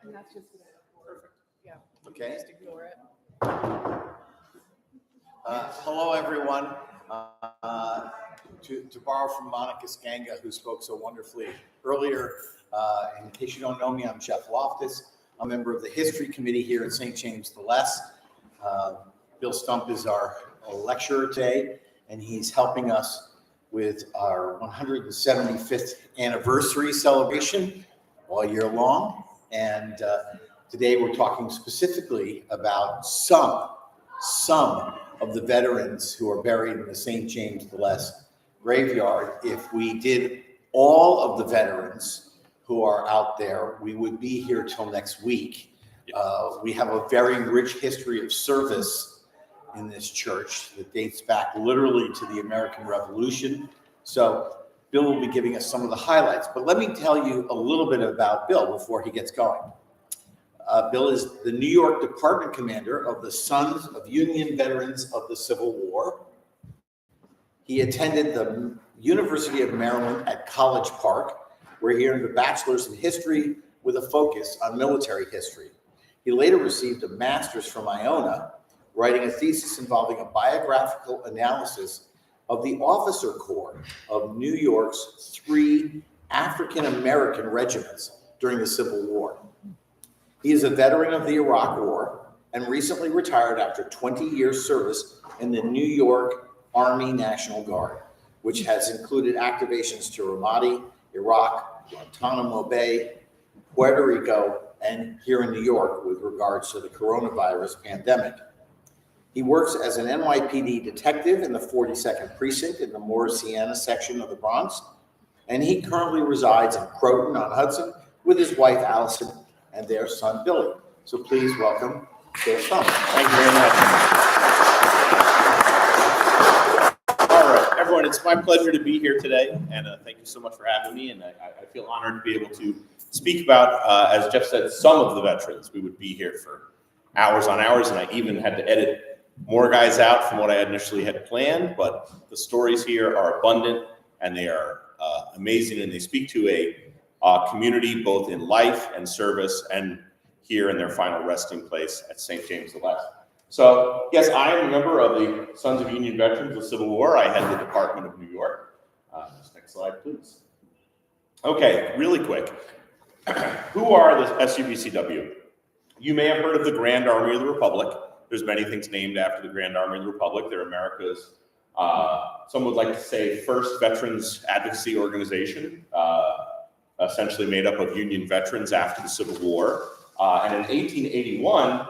And that's just perfect. Yeah. Okay. Just ignore it. Hello, everyone. To borrow from Monica Scanga, who spoke so wonderfully earlier, in case you don't know me, I'm Jeff Loftus. I'm a member of the History Committee here at St. James the Less. Bill Stump is our lecturer today, and he's helping us with our 175th anniversary celebration all year long. And today we're talking specifically about some of the veterans who are buried in the St. James the Less graveyard. If we did all of the veterans who are out there, we would be here till next week. We have a very rich history of service in this church that dates back literally to the American Revolution. So Bill will be giving us some of the highlights, but let me tell you a little bit about Bill before he gets going. Bill is the New York Department Commander of the Sons of Union Veterans of the Civil War. He attended the University of Maryland at College Park, where he earned a bachelor's in history with a focus on military history. He later received a master's from Iona, writing a thesis involving a biographical analysis of the officer corps of New York's 3 African-American regiments during the Civil War. He is a veteran of the Iraq War and recently retired after 20 years service in the New York Army National Guard, which has included activations to Ramadi, Iraq, Guantanamo Bay, Puerto Rico, and here in New York with regards to the coronavirus pandemic. He works as an NYPD detective in the 42nd Precinct in the Morrisiana section of the Bronx, and he currently resides in Croton on Hudson with his wife Allison and their son Billy. So please welcome Bill Stump. Thank you very much. All right, everyone, it's my pleasure to be here today, and thank you so much for having me. And I feel honored to be able to speak about, as Jeff said, some of the veterans. We would be here for hours on hours, and I even had to edit more guys out from what I initially had planned. But the stories here are abundant, and they are amazing, and they speak to a community both in life and service, and here in their final resting place at St. James the Less. So, yes, I am a member of the Sons of Union Veterans of the Civil War. I head the Department of New York. Just next slide, please. Okay, really quick. Who are the SUVCW? You may have heard of the Grand Army of the Republic. There's many things named after the Grand Army of the Republic. They're America's, some would like to say, first veterans advocacy organization, essentially made up of Union veterans after the Civil War. And in 1881,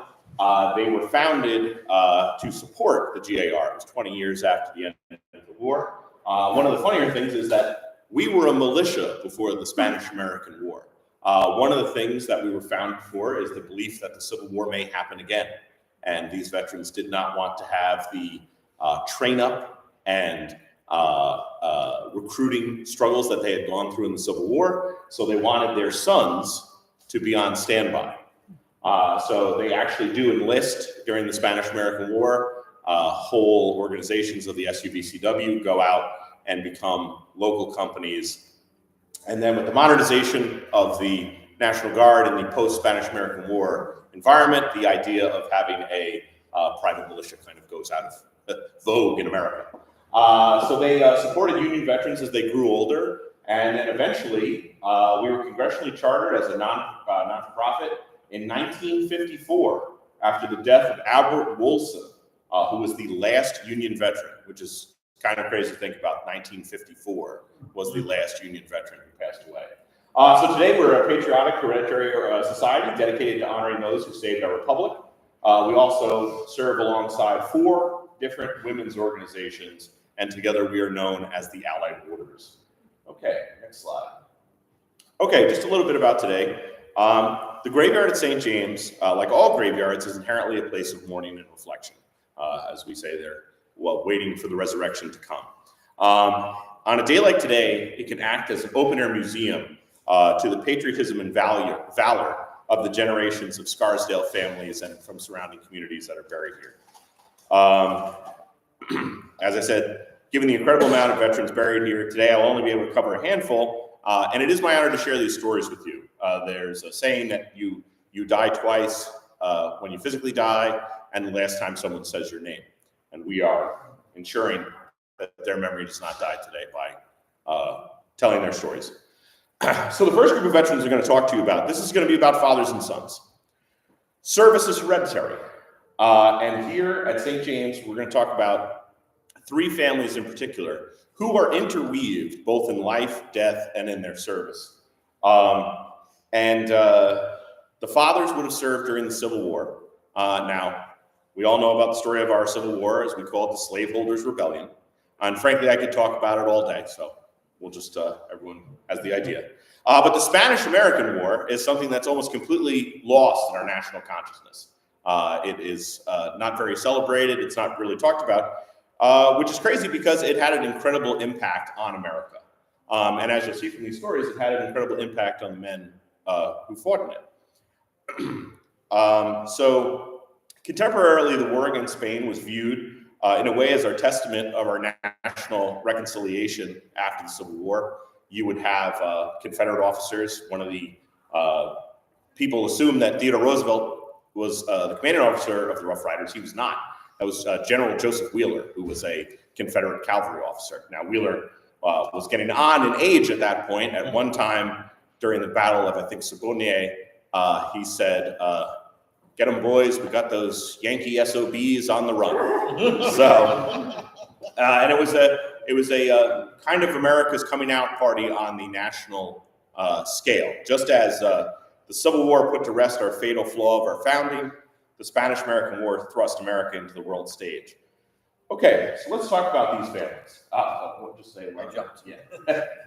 they were founded to support the GAR. It was 20 years after the end of the war. One of the funnier things is that we were a militia before the Spanish-American War. One of the things that we were founded for is the belief that the Civil War may happen again. And these veterans did not want to have the train up and recruiting struggles that they had gone through in the Civil War. So they wanted their sons to be on standby. So they actually do enlist during the Spanish-American War. Whole organizations of the SUVCW go out and become local companies. And then with the modernization of the National Guard in the post-Spanish-American War environment, the idea of having a private militia kind of goes out of vogue in America. So they supported Union veterans as they grew older, and then eventually we were congressionally chartered as a non-for-profit in 1954 after the death of Albert Wolson, who was the last Union veteran, which is kind of crazy to think about. 1954 was the last Union veteran who passed away. So today we're a patriotic hereditary society dedicated to honoring those who saved our republic. We also serve alongside 4 different women's organizations, and together we are known as the Allied Orders. Okay, next slide. Okay, just a little bit about today. The graveyard at St. James, like all graveyards, is inherently a place of mourning and reflection, as we say there, while waiting for the resurrection to come. On a day like today, it can act as an open-air museum to the patriotism and valor of the generations of Scarsdale families and from surrounding communities that are buried here. As I said, given the incredible amount of veterans buried here today, I'll only be able to cover a handful, and it is my honor to share these stories with you. There's a saying that you you die twice when you physically die, and the last time someone says your name. And we are ensuring that their memory does not die today by telling their stories. So the first group of veterans we're going to talk to you about, this is going to be about fathers and sons. Service is hereditary. And here at St. James, we're going to talk about 3 families in particular who are interweaved both in life, death, and in their service. The fathers would have served during the Civil War. Now, we all know about the story of our Civil War, as we call it the Slaveholders' Rebellion. And frankly, I could talk about it all day, so we'll just, everyone has the idea. But the Spanish-American War is something that's almost completely lost in our national consciousness. It is not very celebrated, it's not really talked about, which is crazy because it had an incredible impact on America. And as you'll see from these stories, it had an incredible impact on the men who fought in it. So contemporarily, the war against Spain was viewed in a way as our testament of our national reconciliation after the Civil War. You would have Confederate officers. One of the people assumed that Theodore Roosevelt was the commanding officer of the Rough Riders. He was not. That was General Joseph Wheeler, who was a Confederate cavalry officer. Now, Wheeler was getting on in age at that point. At one time during the Battle of, I think, Saguenay, he said, "Get them, boys, we got those Yankee SOBs on the run." So, and it was a kind of America's coming out party on the national scale. Just as the Civil War put to rest our fatal flaw of our founding, the Spanish-American War thrust America into the world stage. Okay, so let's talk about these families. We'll just say I jumped. Yeah,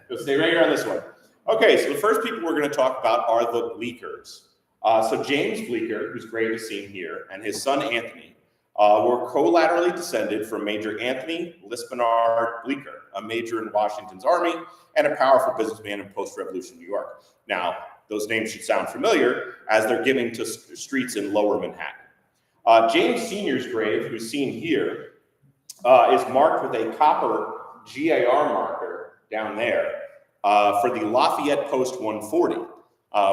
just stay right here on this one. Okay, so the first people we're going to talk about are the Bleekers. So James Bleeker, whose grave is seen here, and his son Anthony were collaterally descended from Major Anthony Lispenard Bleeker, a major in Washington's army and a powerful businessman in post-revolution New York. Now, those names should sound familiar as they're given to streets in lower Manhattan. James Sr.'s grave, who's seen here, is marked with a copper GAR marker down there for the Lafayette Post 140,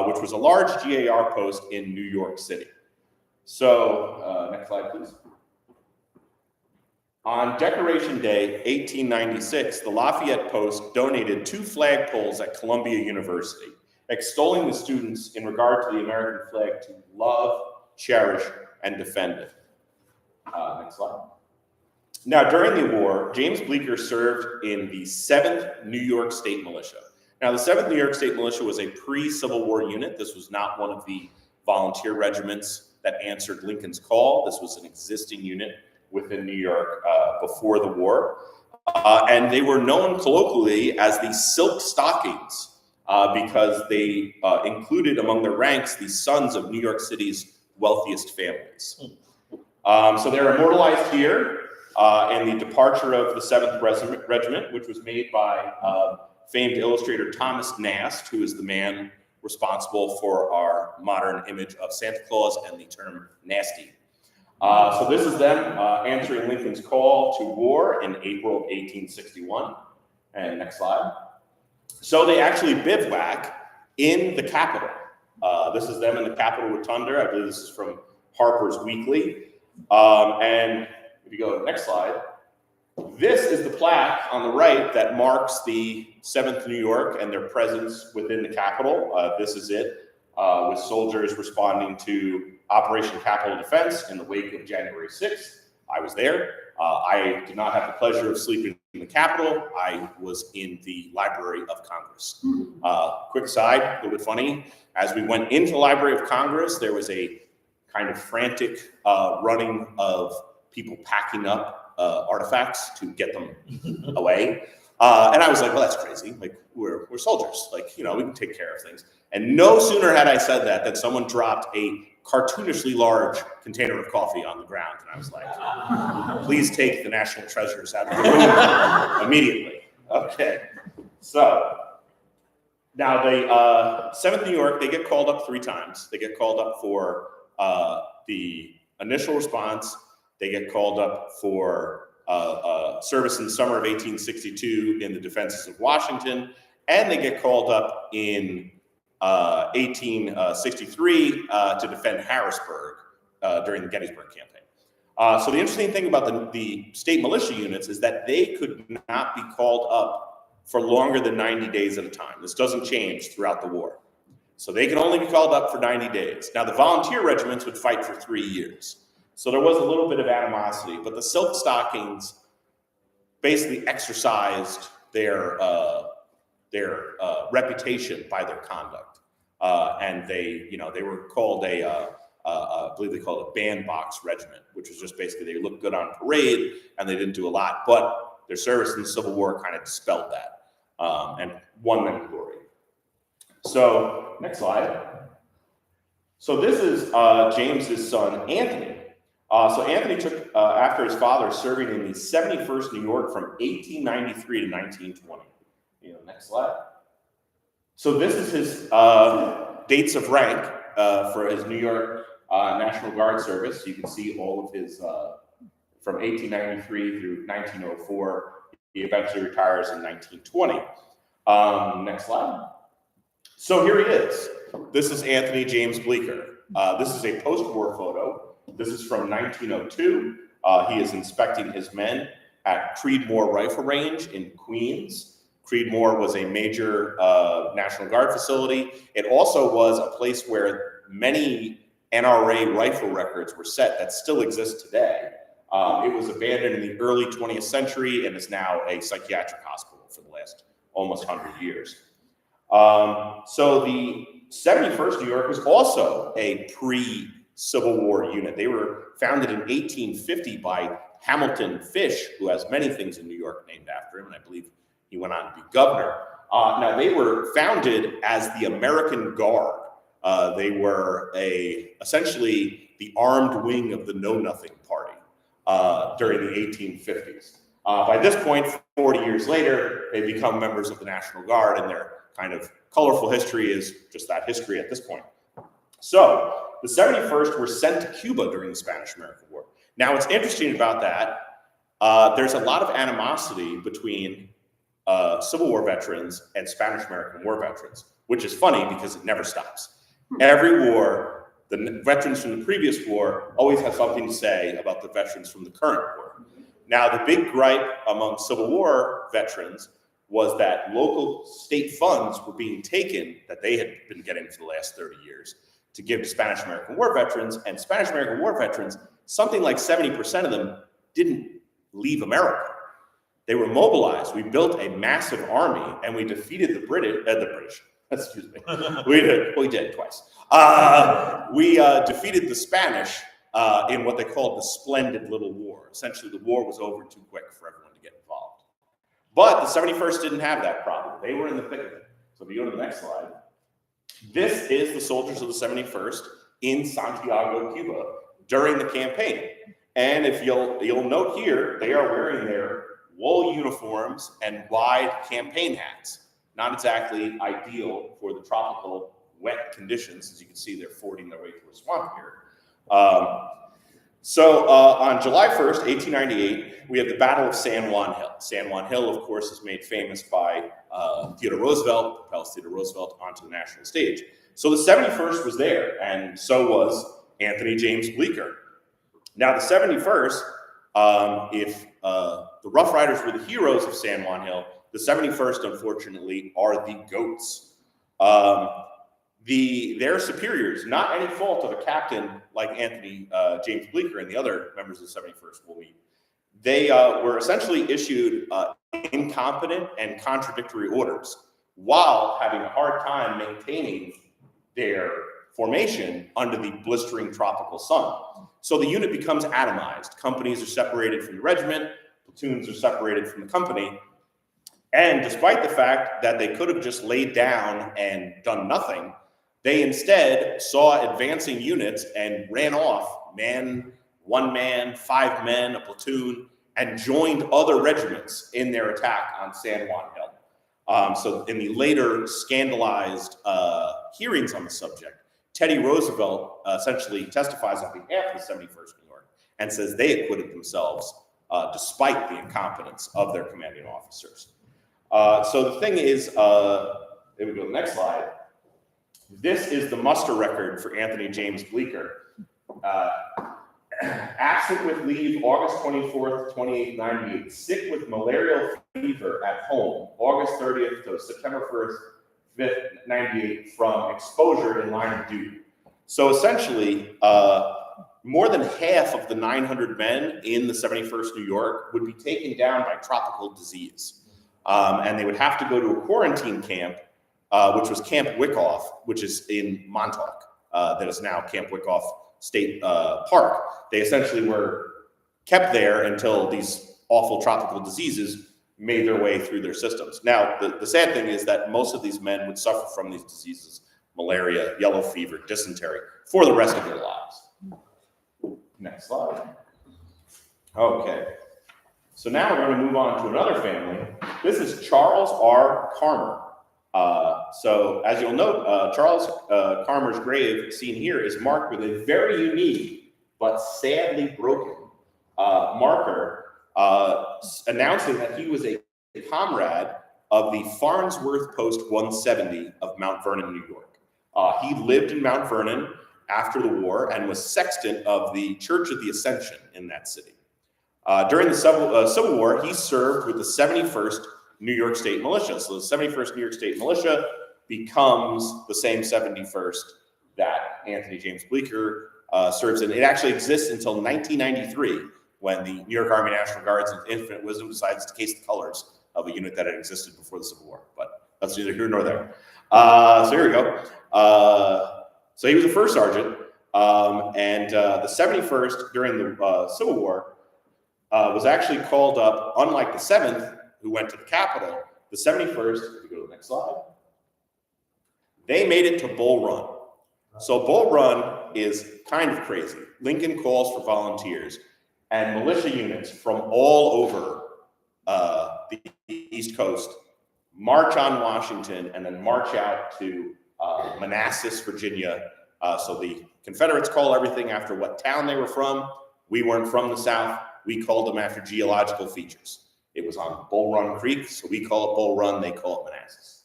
which was a large GAR post in New York City. So, next slide, please. On Decoration Day, 1896, the Lafayette Post donated 2 flagpoles at Columbia University, extolling the students in regard to the American flag to love, cherish, and defend it. Next slide. Now, during the war, James Bleeker served in the 7th New York State Militia. Now, the 7th New York State Militia was a pre-Civil War unit. This was not one of the volunteer regiments that answered Lincoln's call. This was an existing unit within New York before the war. And they were known colloquially as the Silk Stockings because they included among their ranks the sons of New York City's wealthiest families. So they're immortalized here in the departure of the 7th Regiment, which was made by famed illustrator Thomas Nast, who is the man responsible for our modern image of Santa Claus and the term nasty. So this is them answering Lincoln's call to war in April of 1861. And next slide. So they actually bivouac in the Capitol. This is them in the Capitol Rotunda. I believe this is from Harper's Weekly. And if you go to the next slide, this is the plaque on the right that marks the 7th New York and their presence within the Capitol. This is it, with soldiers responding to Operation Capitol Defense in the wake of January 6th. I was there. I did not have the pleasure of sleeping in the Capitol. I was in the Library of Congress. Quick side, a little bit funny. As we went into the Library of Congress, there was a kind of frantic running of people packing up artifacts to get them away. And I was like, well, that's crazy. Like, we're soldiers. Like, you know, we can take care of things. And no sooner had I said that than someone dropped a cartoonishly large container of coffee on the ground. And I was like, please take the national treasures out of the room immediately. Okay. So now the 7th New York, they get called up 3 times. They get called up for the initial response. They get called up for service in the summer of 1862 in the defenses of Washington, and they get called up in 1863 to defend Harrisburg during the Gettysburg campaign. So the interesting thing about the state militia units is that they could not be called up for longer than 90 days at a time. This doesn't change throughout the war. So they can only be called up for 90 days. Now the volunteer regiments would fight for 3 years. So there was a little bit of animosity, but the Silk Stockings basically exercised their reputation by their conduct. And they were called I believe they called it a bandbox regiment, which was just basically they looked good on parade and they didn't do a lot, but their service in the Civil War kind of dispelled that and won them glory. So next slide. So this is James's son, Anthony. So Anthony took after his father serving in the 71st New York from 1893 to 1920. Next slide. So this is his dates of rank for his New York National Guard service. You can see all of his from 1893 through 1904. He eventually retires in 1920. Next slide. So here he is. This is Anthony James Bleecker. This is a post-war photo. This is from 1902. He is inspecting his men at Creedmoor Rifle Range in Queens. Creedmoor was a major National Guard facility. It also was a place where many NRA rifle records were set that still exist today. It was abandoned in the early 20th century and is now a psychiatric hospital for the last almost 100 years. So the 71st New York was also a pre-Civil War unit. They were founded in 1850 by Hamilton Fish, who has many things in New York named after him, and I believe he went on to be governor. Now, they were founded as the American Guard. They were essentially the armed wing of the Know Nothing Party during the 1850s. By this point, 40 years later, they become members of the National Guard, and their kind of colorful history is just that history at this point. So the 71st were sent to Cuba during the Spanish-American War. Now, what's interesting about that, there's a lot of animosity between Civil War veterans and Spanish-American War veterans, which is funny because it never stops. Every war, the veterans from the previous war always have something to say about the veterans from the current war. Now, the big gripe among Civil War veterans was that local state funds were being taken that they had been getting for the last 30 years to give to Spanish-American War veterans, and Spanish-American War veterans, something like 70% of them didn't leave America. They were mobilized. We built a massive army, and we defeated the British. Excuse me. We did twice. We defeated the Spanish in what they called the Splendid Little War. Essentially, the war was over too quick for everyone to get involved. But the 71st didn't have that problem. They were in the thick of it. So if you go to the next slide, this is the soldiers of the 71st in Santiago, Cuba, during the campaign. And if you'll note here, they are wearing their wool uniforms and wide campaign hats. Not exactly ideal for the tropical wet conditions. As you can see, they're fording their way through a swamp here. So on July 1st, 1898, we have the Battle of San Juan Hill. San Juan Hill, of course, is made famous by Theodore Roosevelt, propels Theodore Roosevelt onto the national stage. So the 71st was there, and so was Anthony James Bleecker. Now, the 71st, if the Rough Riders were the heroes of San Juan Hill, the 71st, unfortunately, are the goats. Their superiors, not any fault of a captain like Anthony James Bleecker and the other members of the 71st will meet, they were essentially issued incompetent and contradictory orders while having a hard time maintaining their formation under the blistering tropical sun. So the unit becomes atomized. Companies are separated from the regiment, platoons are separated from the company. And despite the fact that they could have just laid down and done nothing, they instead saw advancing units and ran off, one man, 5 men, a platoon, and joined other regiments in their attack on San Juan Hill. So in the later scandalized hearings on the subject, Teddy Roosevelt essentially testifies on behalf of the 71st New York and says they acquitted themselves despite the incompetence of their commanding officers. So the thing is, if we go to the next slide, This is the muster record for Anthony James Bleecker. Absent with leave August 24th, 2898. Sick with malarial fever at home August 30th to September 1st, 5th, 98 from exposure in line of duty. So essentially, more than half of the 900 men in the 71st New York would be taken down by tropical disease. And they would have to go to a quarantine camp, which was Camp Wyckoff, which is in Montauk, that is now Camp Wyckoff State Park. They essentially were kept there until these awful tropical diseases made their way through their systems. Now, the sad thing is that most of these men would suffer from these diseases, malaria, yellow fever, dysentery, for the rest of their lives. Next slide. Okay. So now we're going to move on to another family. This is Charles R. Carmer. So as you'll note, Charles Carmer's grave, seen here, is marked with a very unique but sadly broken marker announcing that he was a comrade of the Farnsworth Post 170 of Mount Vernon, New York. He lived in Mount Vernon after the war and was sexton of the Church of the Ascension in that city. During the Civil War, he served with the 71st New York State Militia. So the 71st New York State Militia becomes the same 71st that Anthony James Bleecker serves in. It actually exists until 1993, when the New York Army National Guards in infinite wisdom decides to case the colors of a unit that had existed before the Civil War. But that's neither here nor there. So here we go. So he was a first sergeant, and the 71st during the Civil War was actually called up, unlike the 7th, who went to the Capitol. The 71st, if we go to the next slide, they made it to Bull Run. So Bull Run is kind of crazy. Lincoln calls for volunteers, and militia units from all over the East Coast march on Washington and then march out to Manassas, Virginia. So the Confederates call everything after what town they were from. We weren't from the South. We called them after geological features. It was on Bull Run Creek, so we call it Bull Run, they call it Manassas.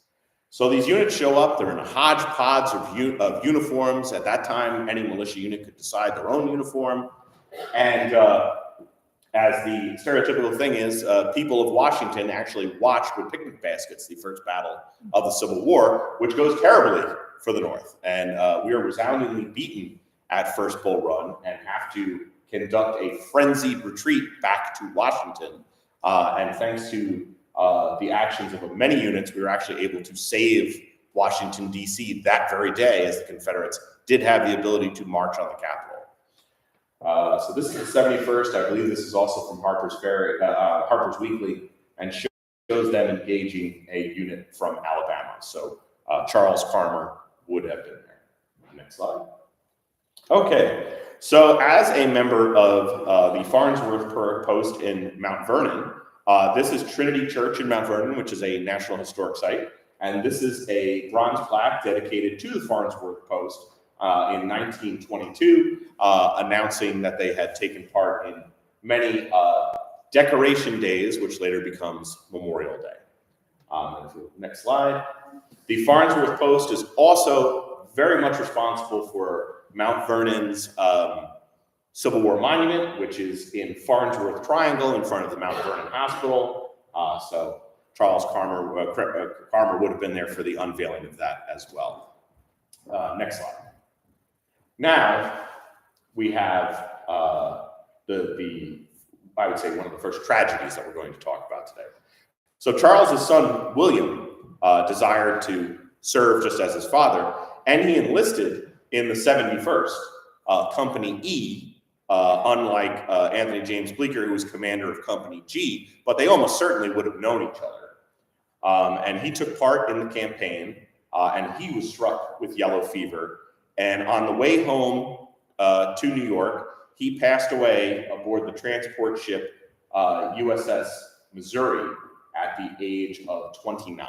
So these units show up, they're in a hodgepodge of uniforms. At that time, any militia unit could decide their own uniform. And as the stereotypical thing is, people of Washington actually watched with picnic baskets the first battle of the Civil War, which goes terribly for the North. And we are resoundingly beaten at First Bull Run and have to conduct a frenzied retreat back to Washington. And thanks to the actions of many units, we were actually able to save Washington, D.C. that very day, as the Confederates did have the ability to march on the Capitol. So this is the 71st. I believe this is also from Harper's Weekly, and shows them engaging a unit from Alabama. So Charles Carmer would have been there. Next slide. Okay. So as a member of the Farnsworth Post in Mount Vernon, this is Trinity Church in Mount Vernon, which is a National Historic Site. And this is a bronze plaque dedicated to the Farnsworth Post in 1922, announcing that they had taken part in many decoration days, which later becomes Memorial Day. Next slide. The Farnsworth Post is also very much responsible for Mount Vernon's Civil War Monument, which is in Farnsworth Triangle in front of the Mount Vernon Hospital. So Charles Carmer would have been there for the unveiling of that as well. Next slide. Now we have I would say one of the first tragedies that we're going to talk about today. So Charles's son William desired to serve just as his father, and he enlisted in the 71st, Company E, unlike Anthony James Bleecker, who was commander of Company G, but they almost certainly would have known each other. And he took part in the campaign, and he was struck with yellow fever. And on the way home to New York, he passed away aboard the transport ship USS Missouri at the age of 29.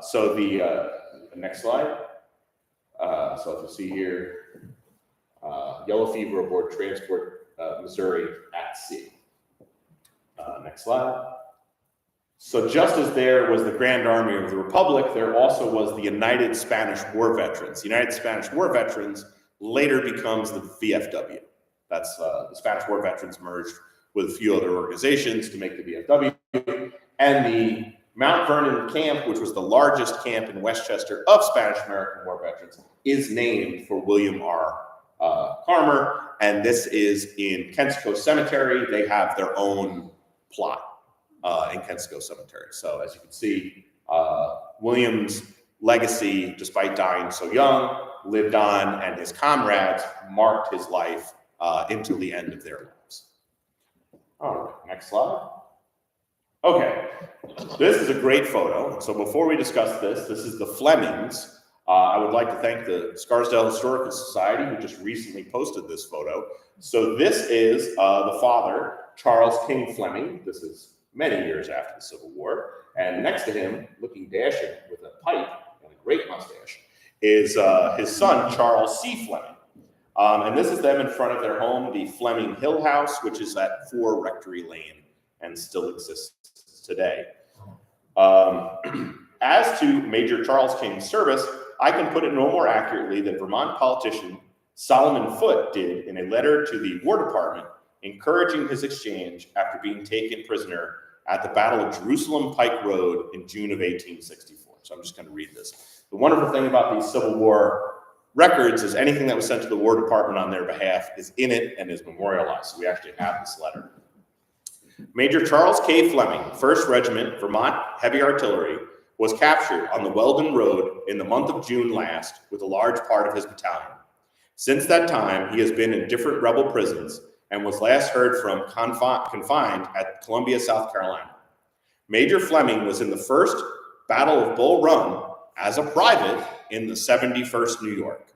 So the next slide. So if you see here, yellow fever aboard transport Missouri at sea. Next slide. So just as there was the Grand Army of the Republic, there also was the United Spanish War Veterans. The United Spanish War Veterans later becomes the VFW. That's the Spanish War Veterans merged with a few other organizations to make the VFW. And the Mount Vernon camp, which was the largest camp in Westchester of Spanish American War Veterans, is named for William R. Carmer. And this is in Kensico Cemetery. They have their own plot in Kensico Cemetery. So as you can see, William's legacy, despite dying so young, lived on, and his comrades marked his life until the end of their lives. All right, next slide. Okay, this is a great photo. So before we discuss this is the Flemings. I would like to thank the Scarsdale Historical Society, who just recently posted this photo. So this is the father, Charles King Fleming. This is many years after the Civil War. And next to him, looking dashing with a pipe and a great mustache, is his son, Charles C. Fleming. And this is them in front of their home, the Fleming Hill House, which is at 4 Rectory Lane and still exists today. As to Major Charles King's service, I can put it no more accurately than Vermont politician Solomon Foote did in a letter to the War Department encouraging his exchange after being taken prisoner at the Battle of Jerusalem Pike Road in June of 1864. So I'm just going to read this. The wonderful thing about these Civil War records is anything that was sent to the War Department on their behalf is in it and is memorialized. So we actually have this letter. Major Charles K. Fleming, 1st Regiment, Vermont Heavy Artillery, was captured on the Weldon Road in the month of June last with a large part of his battalion. Since that time, he has been in different rebel prisons and was last heard from confined at Columbia, South Carolina. Major Fleming was in the First Battle of Bull Run as a private in the 71st New York.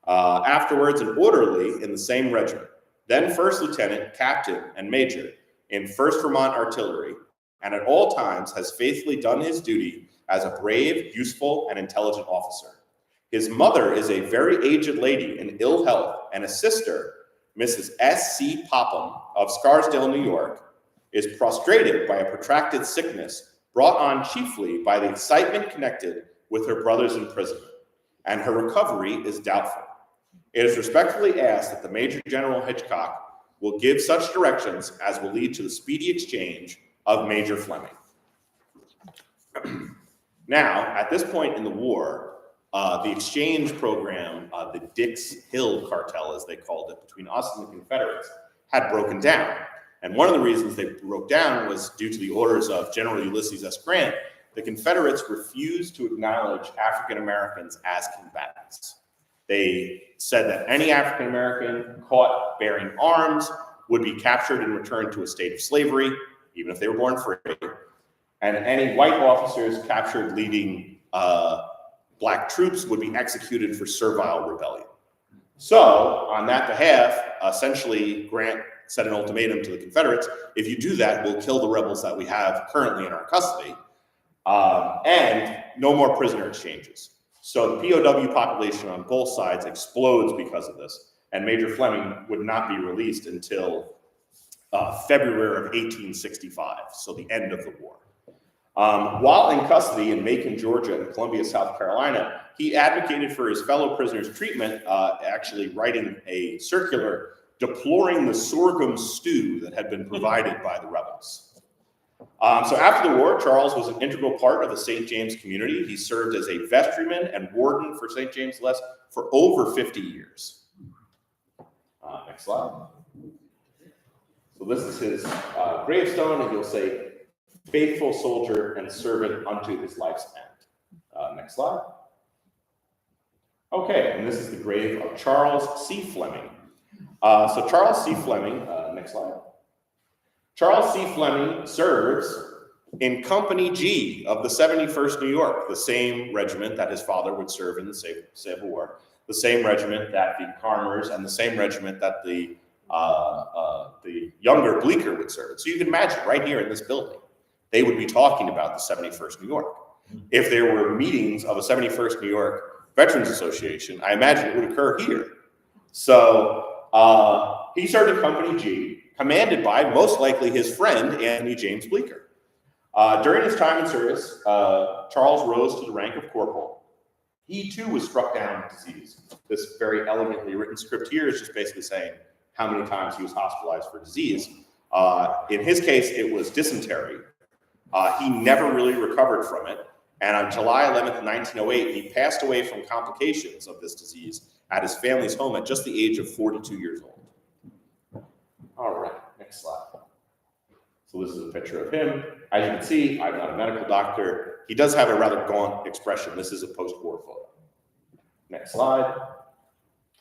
Afterwards, an orderly in the same regiment, then First Lieutenant, Captain, and Major in 1st Vermont Artillery, and at all times has faithfully done his duty as a brave, useful, and intelligent officer. His mother is a very aged lady in ill health, and a sister, Mrs. S.C. Popham of Scarsdale, New York, is prostrated by a protracted sickness brought on chiefly by the excitement connected with her brother's imprisonment, and her recovery is doubtful. It is respectfully asked that the Major General Hitchcock will give such directions as will lead to the speedy exchange of Major Fleming. Now, at this point in the war, the exchange program, the Dix Hill Cartel, as they called it, between us and the Confederates, had broken down. And one of the reasons they broke down was due to the orders of General Ulysses S. Grant. The Confederates refused to acknowledge African Americans as combatants. They said that any African American caught bearing arms would be captured and returned to a state of slavery, even if they were born free. And any white officers captured leading black troops would be executed for servile rebellion. So, on that behalf, essentially, Grant set an ultimatum to the Confederates: if you do that, we'll kill the rebels that we have currently in our custody, and no more prisoner exchanges. So the POW population on both sides explodes because of this, and Major Fleming would not be released until February of 1865, so the end of the war. While in custody in Macon, Georgia, and Columbia, South Carolina, he advocated for his fellow prisoners' treatment, actually writing a circular deploring the sorghum stew that had been provided by the rebels. So after the war, Charles was an integral part of the St. James community. He served as a vestryman and warden for St. James the Less for over 50 years. Next slide. So this is his gravestone, and you'll say, faithful soldier and servant unto his life's end. Next slide. Okay, and this is the grave of Charles C. Fleming. So Charles C. Fleming, next slide. Charles C. Fleming serves in Company G of the 71st New York, the same regiment that his father would serve in the Civil War, the same regiment that the Carmers and the same regiment that the younger Bleecker would serve. So you can imagine right here in this building, they would be talking about the 71st New York. If there were meetings of a 71st New York Veterans Association, I imagine it would occur here. So he served in Company G, commanded by most likely his friend, Anthony James Bleecker. During his time in service, Charles rose to the rank of corporal. He too was struck down with disease. This very elegantly written script here is just basically saying how many times he was hospitalized for disease. In his case, it was dysentery. He never really recovered from it. And on July 11th, 1908, he passed away from complications of this disease at his family's home at just the age of 42 years old. All right, next slide. So this is a picture of him. As you can see, I'm not a medical doctor. He does have a rather gaunt expression. This is a post-war photo. Next slide.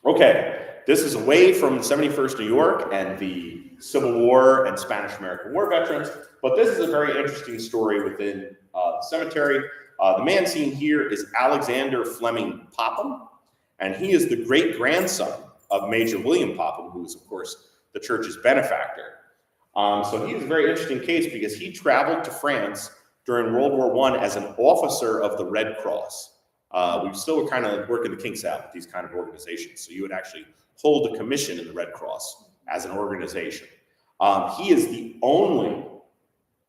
Okay, this is away from 71st New York and the Civil War and Spanish-American War veterans, but this is a very interesting story within the cemetery. The man seen here is Alexander Fleming Popham, and he is the great-grandson of Major William Popham, who is, of course, the church's benefactor. So he is a very interesting case because he traveled to France during World War I as an officer of the Red Cross. We still were kind of working the kinks out with these kind of organizations. So you would actually hold a commission in the Red Cross as an organization. He is the only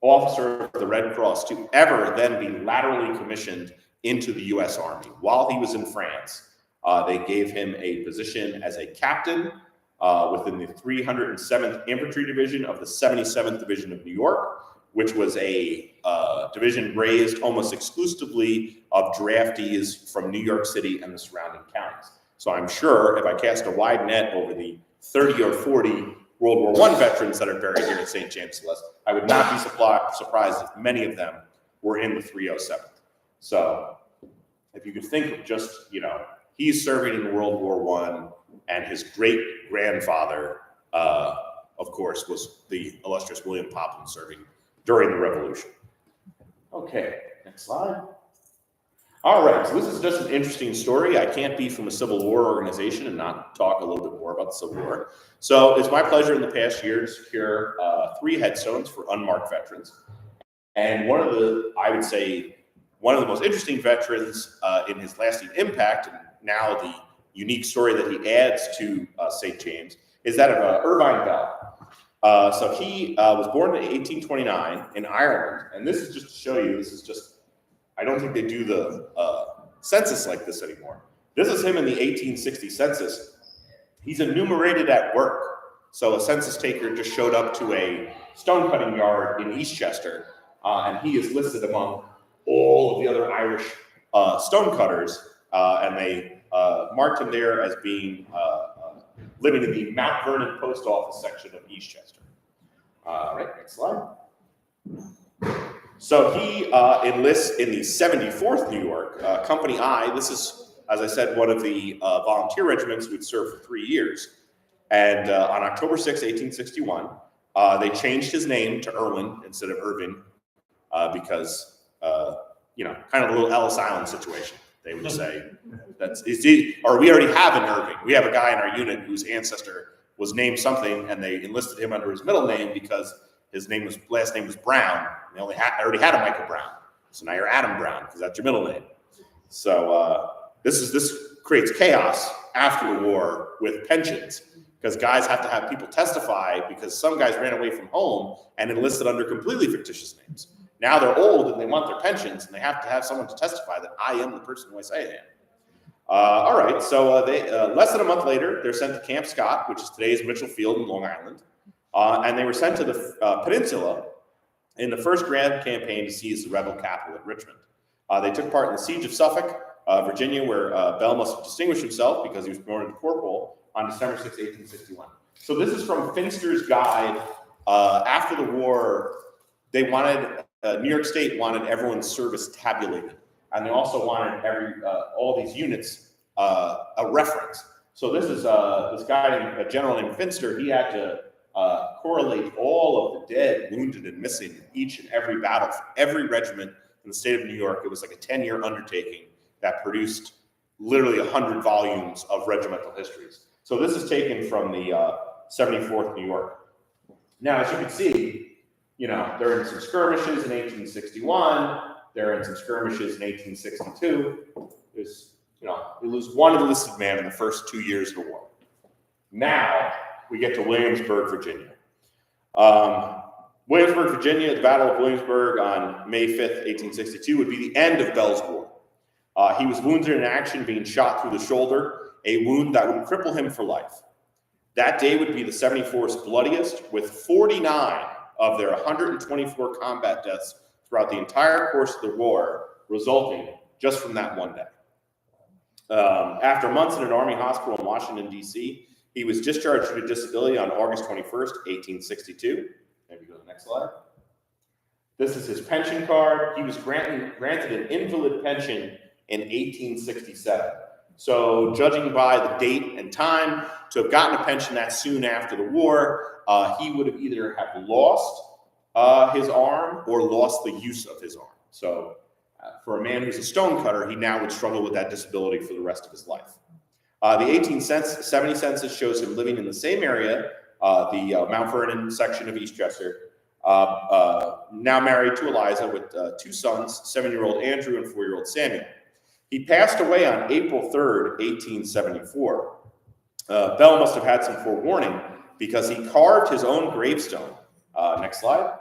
officer of the Red Cross to ever then be laterally commissioned into the U.S. Army. While he was in France, they gave him a position as a captain within the 307th Infantry Division of the 77th Division of New York, which was a division raised almost exclusively of draftees from New York City and the surrounding counties. So I'm sure if I cast a wide net over the 30 or 40 World War I veterans that are buried here at St. James Celeste, I would not be surprised if many of them were in the 307th. So if you could think of just, he's serving in World War I, and his great-grandfather, of course, was the illustrious William Popham serving during the Revolution. Okay, next slide. All right, so this is just an interesting story. I can't be from a Civil War organization and not talk a little bit more about the Civil War. So it's my pleasure in the past year to secure 3 headstones for unmarked veterans. And one of the most interesting veterans in his lasting impact, and now the unique story that he adds to St. James, is that of Irvine Bell. So he was born in 1829 in Ireland, and this is just to show you, I don't think they do the census like this anymore. This is him in the 1860 census. He's enumerated at work. So a census taker just showed up to a stone cutting yard in Eastchester, and he is listed among all of the other Irish stone cutters, and they marked him there as being living in the Mount Vernon post office section of Eastchester. All right, next slide. So he enlists in the 74th New York, Company I. This is, as I said, one of the volunteer regiments who would serve for 3 years. And on October 6, 1861, they changed his name to Irwin instead of Irving because, kind of a little Ellis Island situation. They would say, we already have an Irving. We have a guy in our unit whose ancestor was named something, and they enlisted him under his middle name because his last name was Brown. They already had a Michael Brown. So now you're Adam Brown because that's your middle name. So this creates chaos after the war with pensions because guys have to have people testify because some guys ran away from home and enlisted under completely fictitious names. Now they're old and they want their pensions and they have to have someone to testify that I am the person who I say I am. All right, so they less than a month later, they're sent to Camp Scott, which is today's Mitchell Field in Long Island. And they were sent to the peninsula in the first grand campaign to seize the rebel capital at Richmond. They took part in the siege of Suffolk, Virginia, where Bell must have distinguished himself because he was promoted to corporal on December 6, 1861. So this is from Finster's guide. After the war, they wanted, New York State wanted everyone's service tabulated. And they also wanted all these units a reference. So this is this guy, a general named Finster. He had to correlate all of the dead, wounded, and missing in each and every battle for every regiment in the state of New York. It was like a 10-year undertaking that produced literally 100 volumes of regimental histories. So this is taken from the 74th New York. Now, as you can see, they're in some skirmishes in 1861. They're in some skirmishes in 1862. There's, we lose one enlisted man in the first 2 years of the war. Now we get to Williamsburg, Virginia. Williamsburg, Virginia, the Battle of Williamsburg on May 5th, 1862 would be the end of Bell's War. He was wounded in action, being shot through the shoulder, a wound that would cripple him for life. That day would be the 74th bloodiest, with 49 of their 124 combat deaths throughout the entire course of the war resulting just from that one day. After months in an Army hospital in Washington, D.C., he was discharged due to disability on August 21st, 1862. Maybe go to the next slide. This is his pension card. He was granted an invalid pension in 1867. So judging by the date and time, to have gotten a pension that soon after the war, he would have either have lost his arm or lost the use of his arm. So for a man who's a stonecutter, he now would struggle with that disability for the rest of his life. The 1870 census shows him living in the same area, the Mount Vernon section of Eastchester, now married to Eliza with 2 sons, 7-year-old Andrew and 4-year-old Samuel. He passed away on April 3rd, 1874. Bell must have had some forewarning because he carved his own gravestone. Next slide.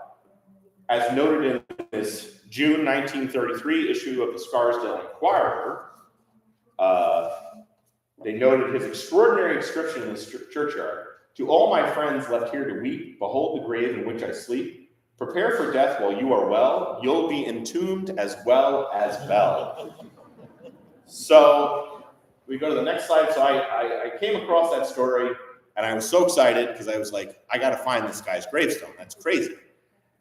As noted in this June 1933 issue of the Scarsdale Inquirer, they noted his extraordinary inscription in the churchyard. To all my friends left here to weep, behold the grave in which I sleep. Prepare for death while you are well. You'll be entombed as well as Bell. So we go to the next slide. So I came across that story and I was so excited because I was like, I got to find this guy's gravestone. That's crazy.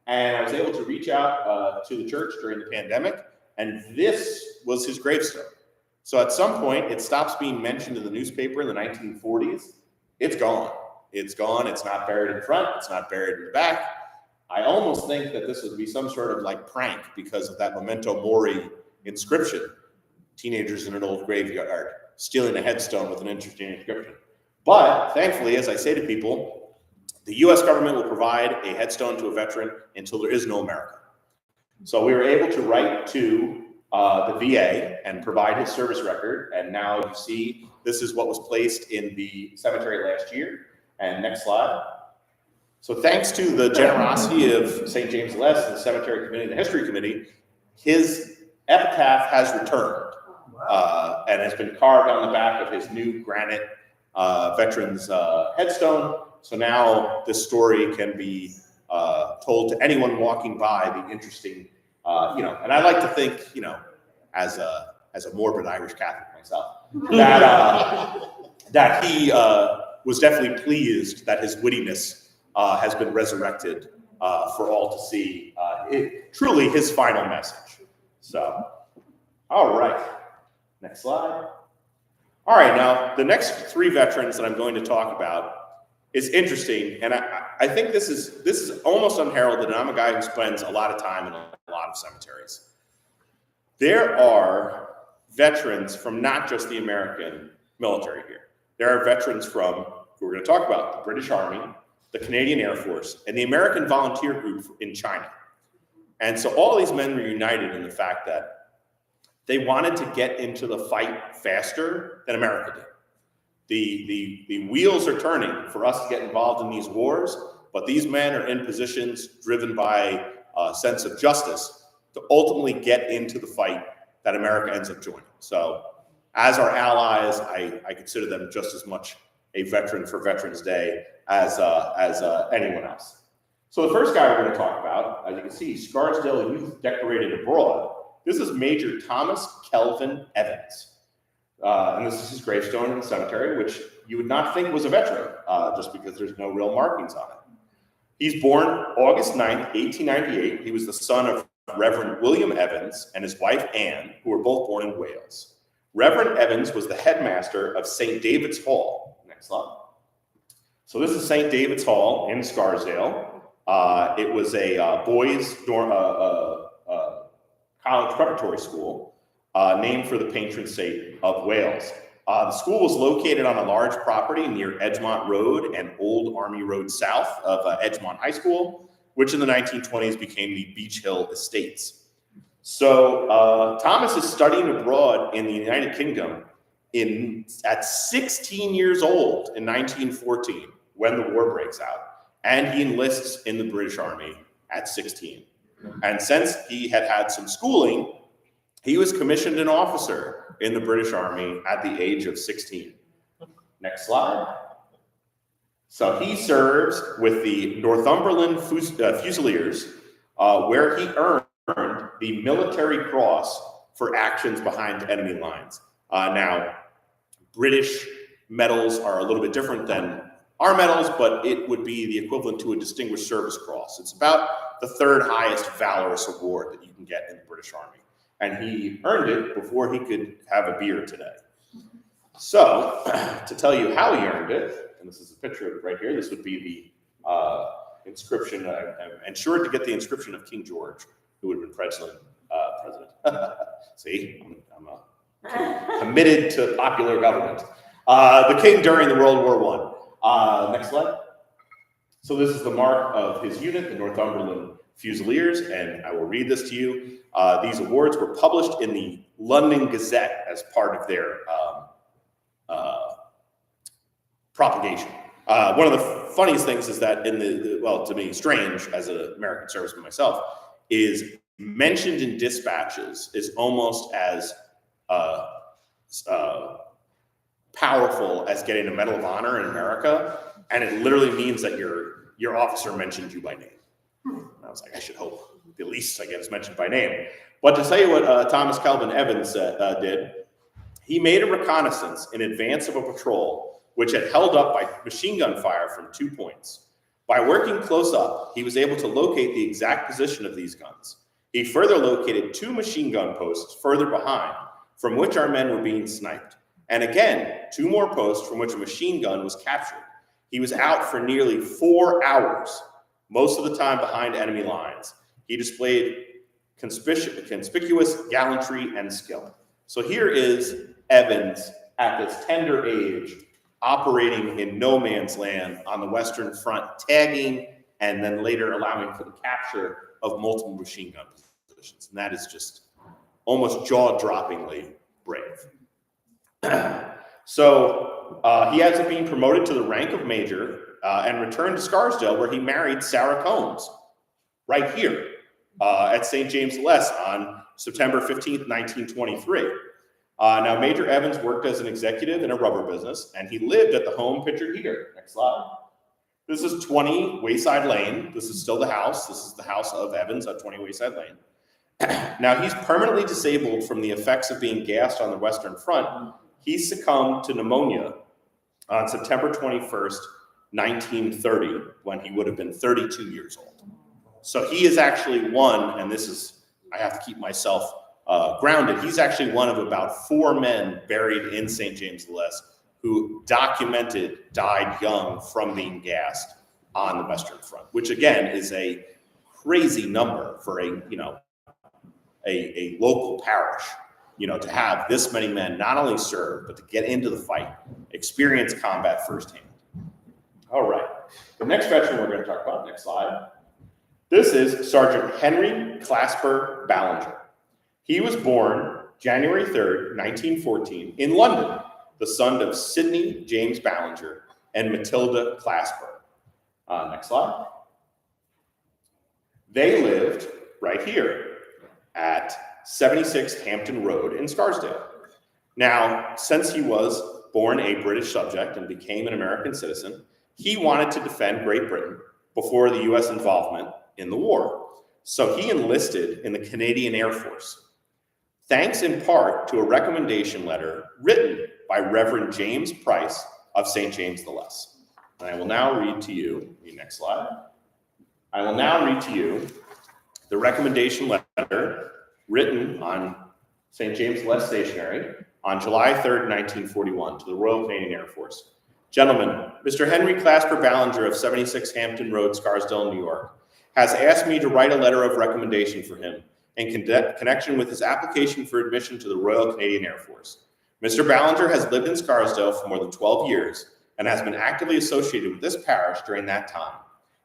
And I was able to reach out to the church during the pandemic, and this was his gravestone. So at some point, it stops being mentioned in the newspaper in the 1940s. It's gone. It's gone. It's not buried in front. It's not buried in the back. I almost think that this would be some sort of like prank because of that memento mori inscription. Teenagers in an old graveyard stealing a headstone with an interesting inscription. But thankfully, as I say to people, the U.S. government will provide a headstone to a veteran until there is no America. So we were able to write to the VA and provide his service record. And now you see this is what was placed in the cemetery last year. And next slide. So thanks to the generosity of St. James the Less, the cemetery committee, the history committee, his epitaph has returned and has been carved on the back of his new granite veteran's headstone. So now this story can be told to anyone walking by, the interesting, and I like to think, as a morbid Irish Catholic myself, that he was definitely pleased that his wittiness has been resurrected for all to see. Truly his final message. So, all right, next slide. All right, now the next 3 veterans that I'm going to talk about is interesting, and I think this is almost unheralded, and I'm a guy who spends a lot of time in a lot of cemeteries. There are veterans from not just the American military here. There are veterans from, who we're going to talk about, the British Army, the Canadian Air Force, and the American Volunteer Group in China. And so all these men were united in the fact that they wanted to get into the fight faster than America did. The wheels are turning for us to get involved in these wars, but these men are in positions driven by a sense of justice to ultimately get into the fight that America ends up joining. So as our allies, I consider them just as much a veteran for Veterans Day as anyone else. So the first guy we're going to talk about, as you can see, Scarsdale Youth Decorated Abroad. This is Major Thomas Kelvin Evans. And this is his gravestone in the cemetery, which you would not think was a veteran, just because there's no real markings on it. He's born August 9th, 1898. He was the son of Reverend William Evans and his wife Anne, who were both born in Wales. Reverend Evans was the headmaster of St. David's Hall. Next slide. So this is St. David's Hall in Scarsdale. It was a boys' dorm, college preparatory school named for the patron saint of Wales. The school was located on a large property near Edgemont Road and Old Army Road south of Edgemont High School, which in the 1920s became the Beach Hill Estates. So Thomas is studying abroad in the United Kingdom at 16 years old in 1914 when the war breaks out, and he enlists in the British Army at 16. And since he had had some schooling, he was commissioned an officer in the British Army at the age of 16. Next slide. So he serves with the Northumberland Fusiliers, where he earned the Military Cross for actions behind enemy lines. Now, British medals are a little bit different than our medals, but it would be the equivalent to a Distinguished Service Cross. It's about the third highest valorous award that you can get in the British Army. And he earned it before he could have a beer today. So, to tell you how he earned it, and this is a picture of it right here, this would be the inscription. I'm ensured to get the inscription of King George, who would have been president. See, I'm committed to popular government. The king during the World War I. Next slide. So this is the mark of his unit, the Northumberland Fusiliers, and I will read this to you. These awards were published in the London Gazette as part of their propagation. One of the funniest things is that in the well, to me, strange as an American serviceman myself, is mentioned in dispatches is almost as powerful as getting a Medal of Honor in America, and it literally means that your officer mentioned you by name. I was like, I should hope the least I get is mentioned by name. But to tell you what Thomas Kelvin Evans did, he made a reconnaissance in advance of a patrol which had held up by machine gun fire from 2 points. By working close up, he was able to locate the exact position of these guns. He further located 2 machine gun posts further behind, from which our men were being sniped. And again, 2 more posts from which a machine gun was captured. He was out for nearly 4 hours, most of the time behind enemy lines. He displayed conspicuous gallantry and skill. So here is Evans at this tender age, operating in no man's land on the Western Front, tagging and then later allowing for the capture of multiple machine gun positions. And that is just almost jaw-droppingly brave. So he ends up being promoted to the rank of major and returned to Scarsdale, where he married Sarah Combs, right here at St. James the Less on September 15th, 1923. Now, Major Evans worked as an executive in a rubber business, and he lived at the home pictured here. Next slide. This is 20 Wayside Lane. This is still the house. This is the house of Evans at 20 Wayside Lane. Now, he's permanently disabled from the effects of being gassed on the Western Front. He succumbed to pneumonia on September 21st, 1930, when he would have been 32 years old. So he is actually one, and this is, I have to keep myself grounded, he's actually one of about 4 men buried in St. James the Less who documented died young from being gassed on the Western Front, which again is a crazy number for a local parish, to have this many men not only serve, but to get into the fight, experience combat firsthand. All right, the next veteran we're going to talk about, next slide. This is Sergeant Henry Clasper Ballinger. He was born January 3rd, 1914, in London, the son of Sidney James Ballinger and Matilda Clasper. Next slide. They lived right here at 76 Hampton Road in Scarsdale. Now, since he was born a British subject and became an American citizen, he wanted to defend Great Britain before the U.S. involvement in the war. So he enlisted in the Canadian Air Force, thanks in part to a recommendation letter written by Reverend James Price of St. James the Less. And I will now read to you, the next slide. I will now read to you the recommendation letter written on St. James the Less Stationery on July 3rd, 1941, to the Royal Canadian Air Force. Gentlemen, Mr. Henry Clasper Ballinger of 76 Hampton Road, Scarsdale, New York, has asked me to write a letter of recommendation for him in connection with his application for admission to the Royal Canadian Air Force. Mr. Ballinger has lived in Scarsdale for more than 12 years and has been actively associated with this parish during that time.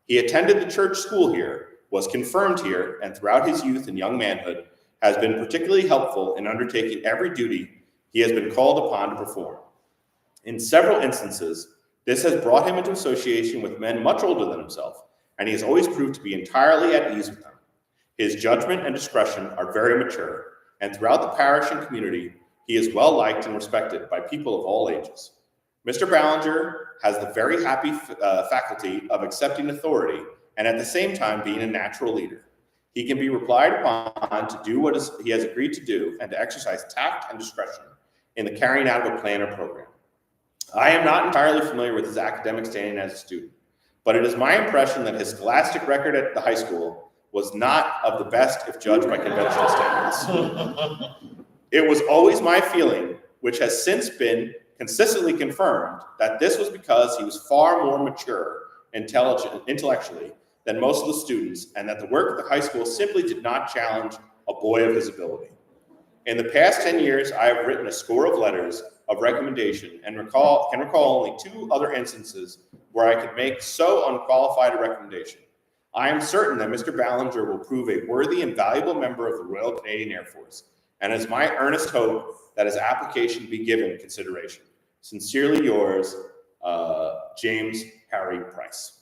He attended the church school here, was confirmed here, and throughout his youth and young manhood has been particularly helpful in undertaking every duty he has been called upon to perform. In several instances, this has brought him into association with men much older than himself, and he has always proved to be entirely at ease with them. His judgment and discretion are very mature, and throughout the parish and community, he is well liked and respected by people of all ages. Mr. Ballinger has the very happy faculty of accepting authority and at the same time being a natural leader. He can be relied upon to do what he has agreed to do and to exercise tact and discretion in the carrying out of a plan or program. I am not entirely familiar with his academic standing as a student, but it is my impression that his scholastic record at the high school was not of the best if judged by conventional standards. It was always my feeling, which has since been consistently confirmed, that this was because he was far more mature intellectually than most of the students, and that the work at the high school simply did not challenge a boy of his ability. In the past 10 years, I have written a score of letters of recommendation and can recall only 2 other instances where I could make so unqualified a recommendation. I am certain that Mr. Ballinger will prove a worthy and valuable member of the Royal Canadian Air Force, and it is my earnest hope that his application be given consideration. Sincerely yours, James Harry Price.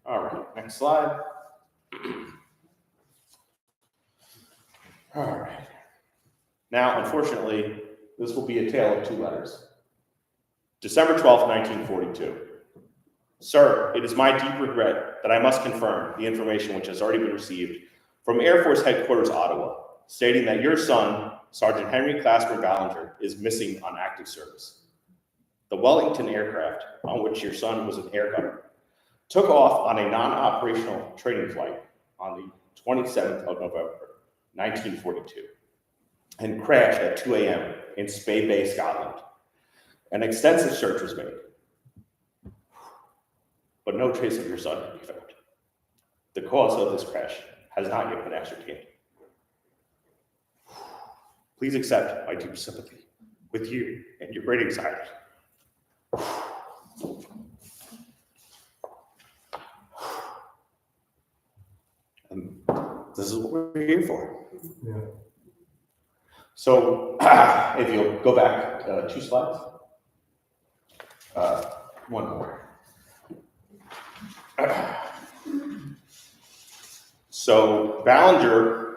All right, next slide. All right. Now, unfortunately, this will be a tale of 2 letters. December 12th, 1942. Sir, it is my deep regret that I must confirm the information which has already been received from Air Force Headquarters, Ottawa, stating that your son, Sergeant Henry Clasper Ballinger, is missing on active service. The Wellington aircraft, on which your son was an air gunner, took off on a non-operational training flight on the 27th of November, 1942, and crashed at 2 a.m. in Spey Bay, Scotland. An extensive search was made, but no trace of your son could be found. The cause of this crash has not yet been ascertained. Please accept my deep sympathy with you and your great anxiety. And this is what we're here for. Yeah. So, if you'll go back 2 slides. One more. So, Ballinger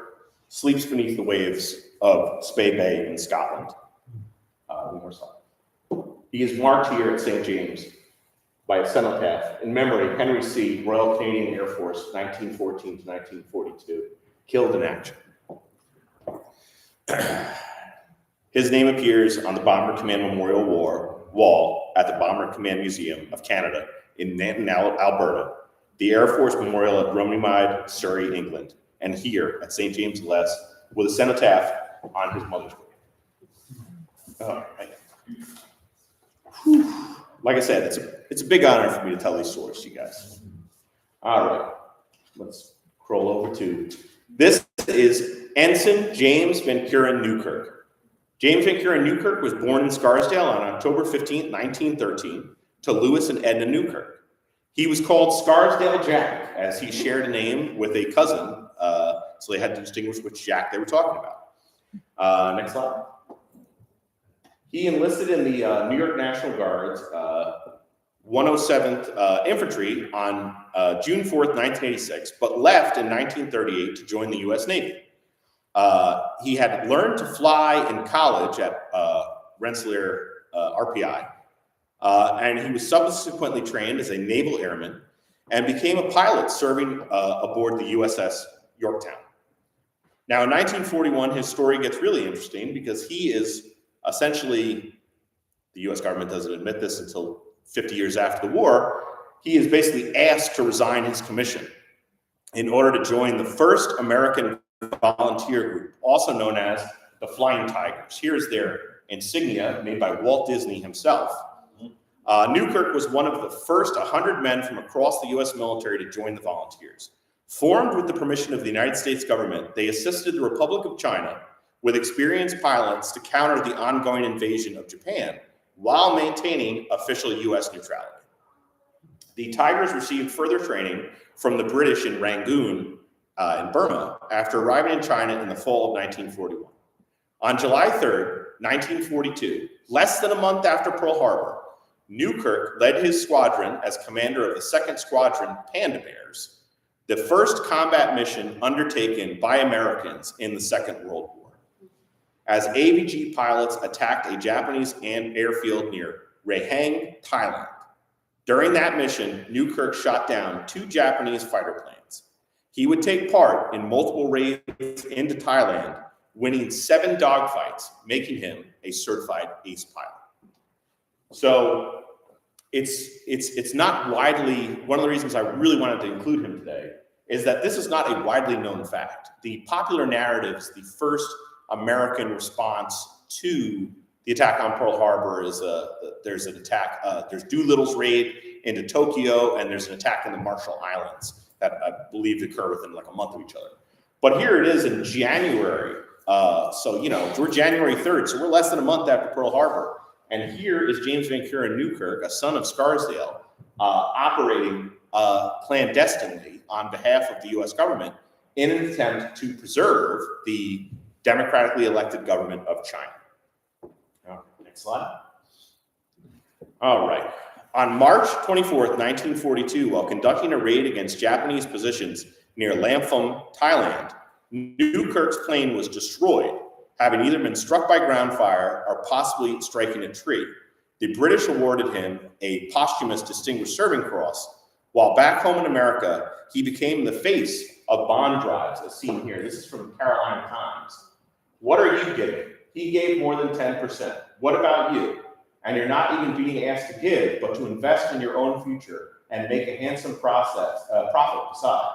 sleeps beneath the waves of Spey Bay in Scotland. One more slide. He is marked here at St. James by a cenotaph in memory of Henry C., Royal Canadian Air Force, 1914 to 1942, killed in action. His name appears on the Bomber Command Memorial Wall at the Bomber Command Museum of Canada in Nanton, Alberta, the Air Force Memorial at Runnymede, Surrey, England, and here at St. James Les with a cenotaph on his mother's grave. All right. Like I said, it's a big honor for me to tell these stories to you guys. All right, let's scroll over to, this is Ensign James Van Curen Newkirk. James Van Curen Newkirk was born in Scarsdale on October 15, 1913, to Lewis and Edna Newkirk. He was called Scarsdale Jack, as he shared a name with a cousin, so they had to distinguish which Jack they were talking about. Next slide. He enlisted in the New York National Guard's 107th Infantry on June 4th, 1986, but left in 1938 to join the U.S. Navy. He had learned to fly in college at Rensselaer RPI, and he was subsequently trained as a naval airman and became a pilot serving aboard the USS Yorktown. Now, in 1941, his story gets really interesting because he is essentially, the U.S. government doesn't admit this until 50 years after the war, he is basically asked to resign his commission in order to join the first American volunteer group, also known as the Flying Tigers. Here's their insignia made by Walt Disney himself. Newkirk was one of the first 100 men from across the U.S. military to join the volunteers. Formed with the permission of the United States government, they assisted the Republic of China with experienced pilots to counter the ongoing invasion of Japan while maintaining official U.S. neutrality. The Tigers received further training from the British in Rangoon in Burma after arriving in China in the fall of 1941. On July 3rd, 1942, less than a month after Pearl Harbor, Newkirk led his squadron as commander of the 2nd Squadron Panda Bears, the first combat mission undertaken by Americans in the Second World War, as AVG pilots attacked a Japanese airfield near Raheng, Thailand. During that mission, Newkirk shot down 2 Japanese fighter planes. He would take part in multiple raids into Thailand, winning 7 dogfights, making him a certified ace pilot. So it's not widely, one of the reasons I really wanted to include him today is that this is not a widely known fact. The popular narrative is the first American response to the attack on Pearl Harbor is there's an attack, there's Doolittle's raid into Tokyo, and there's an attack in the Marshall Islands that I believe occur within like a month of each other. But here it is in January. So, you know, we're January 3rd, so we're less than a month after Pearl Harbor. And here is James Van Kuren Newkirk, a son of Scarsdale, operating clandestinely on behalf of the U.S. government in an attempt to preserve the democratically elected government of China. Next slide. All right. On March 24th, 1942, while conducting a raid against Japanese positions near Lamphun, Thailand, Newkirk's plane was destroyed, having either been struck by ground fire or possibly striking a tree. The British awarded him a posthumous Distinguished Serving Cross. While back home in America, he became the face of bond drives, as seen here. This is from the Carolina Times. What are you giving? He gave more than 10%. What about you? And you're not even being asked to give, but to invest in your own future and make a handsome profit beside.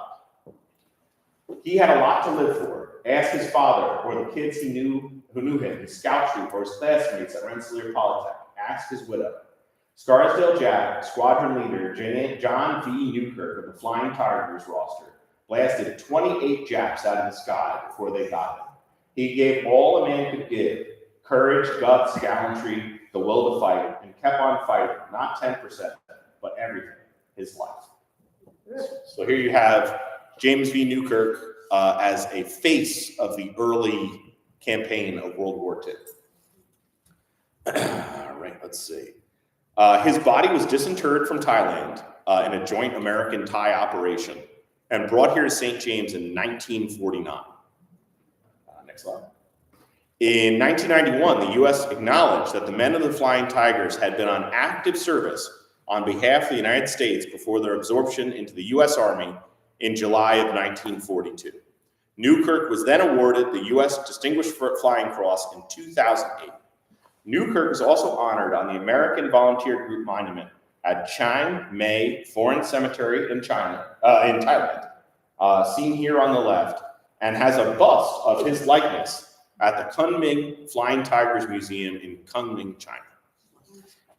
He had a lot to live for. Ask his father or the kids who knew him, his scout troop or his classmates at Rensselaer Polytech. Ask his widow. Scarsdale Jack, squadron leader John V. Newkirk of the Flying Tigers roster, blasted 28 Japs out of the sky before they got him. He gave all a man could give: courage, guts, gallantry, the will to fight, and kept on fighting, not 10%, but everything, his life. So here you have James V. Newkirk as a face of the early campaign of World War II. All right, let's see. His body was disinterred from Thailand in a joint American-Thai operation and brought here to St. James in 1949. Next slide. In 1991, the U.S. acknowledged that the men of the Flying Tigers had been on active service on behalf of the United States before their absorption into the U.S. Army in July of 1942. Newkirk was then awarded the U.S. Distinguished Flying Cross in 2008. Newkirk is also honored on the American Volunteer Group Monument at Chiang Mai Foreign Cemetery in Thailand, seen here on the left, and has a bust of his likeness at the Kunming Flying Tigers Museum in Kunming, China.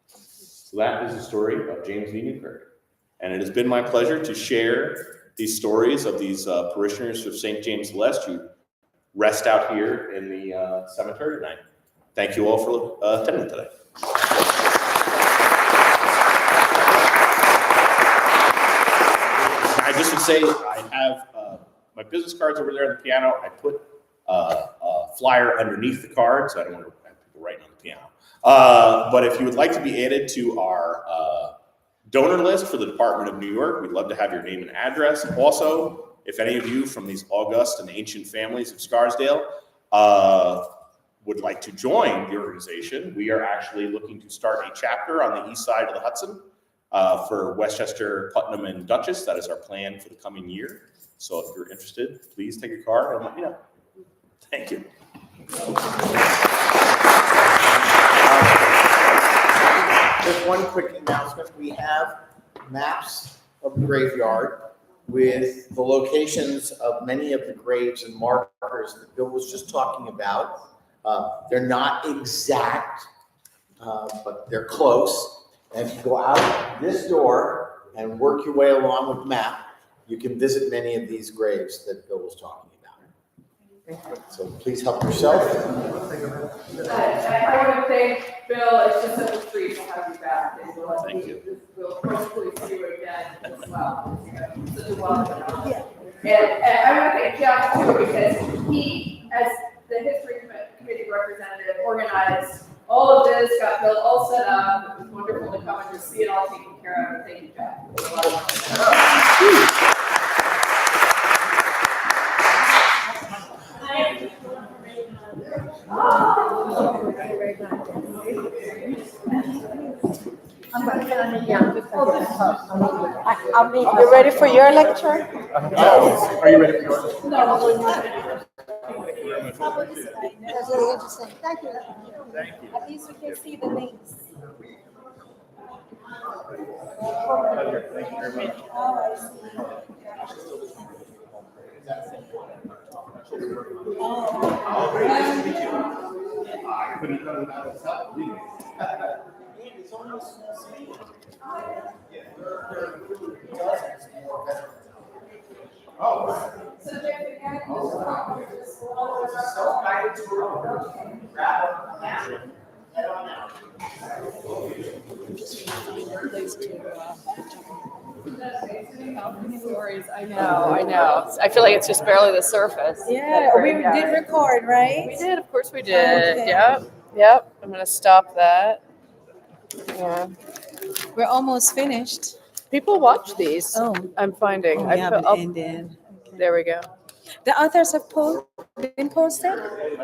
So that is the story of James V. Newkirk. And it has been my pleasure to share these stories of these parishioners of St. James the Less who rest out here in the cemetery tonight. Thank you all for attending today. I just would say I have my business cards over there on the piano. I put a flyer underneath the card, so I don't want to have people writing on the piano. But if you would like to be added to our donor list for the Department of New York, we'd love to have your name and address. Also, if any of you from these august and ancient families of Scarsdale would like to join the organization, we are actually looking to start a chapter on the east side of the Hudson for Westchester, Putnam, and Dutchess. That is our plan for the coming year. So if you're interested, please take a card and let me know. Thank you. Just one quick announcement. We have maps of the graveyard with the locations of many of the graves and markers that Bill was just talking about. They're not exact, but they're close. And if you go out this door and work your way along with the map, you can visit many of these graves that Bill was talking about. So please help yourself. I want to thank Bill. It's just such a treat to have you back. And Thank you. We'll hopefully see you again as well. Such a welcome. And I want to thank Jeff too, because he, as the history committee representative, organized all of this, got Bill all set up. It was wonderful to come and just see it all taken care of. Thank you, Jeff. You ready for your lecture? Are you ready for yours? That's really interesting. Thank you. Thank you. At least we can see the names. Thank you very much. Stories, I know. I feel like it's just barely the surface. Yeah, we did record, right? We did, of course we did. Okay. Yep. I'm gonna stop that. Yeah. We're almost finished. People watch these. Oh, I'm finding. we I haven't put up, ended. there we go. The authors have been posted?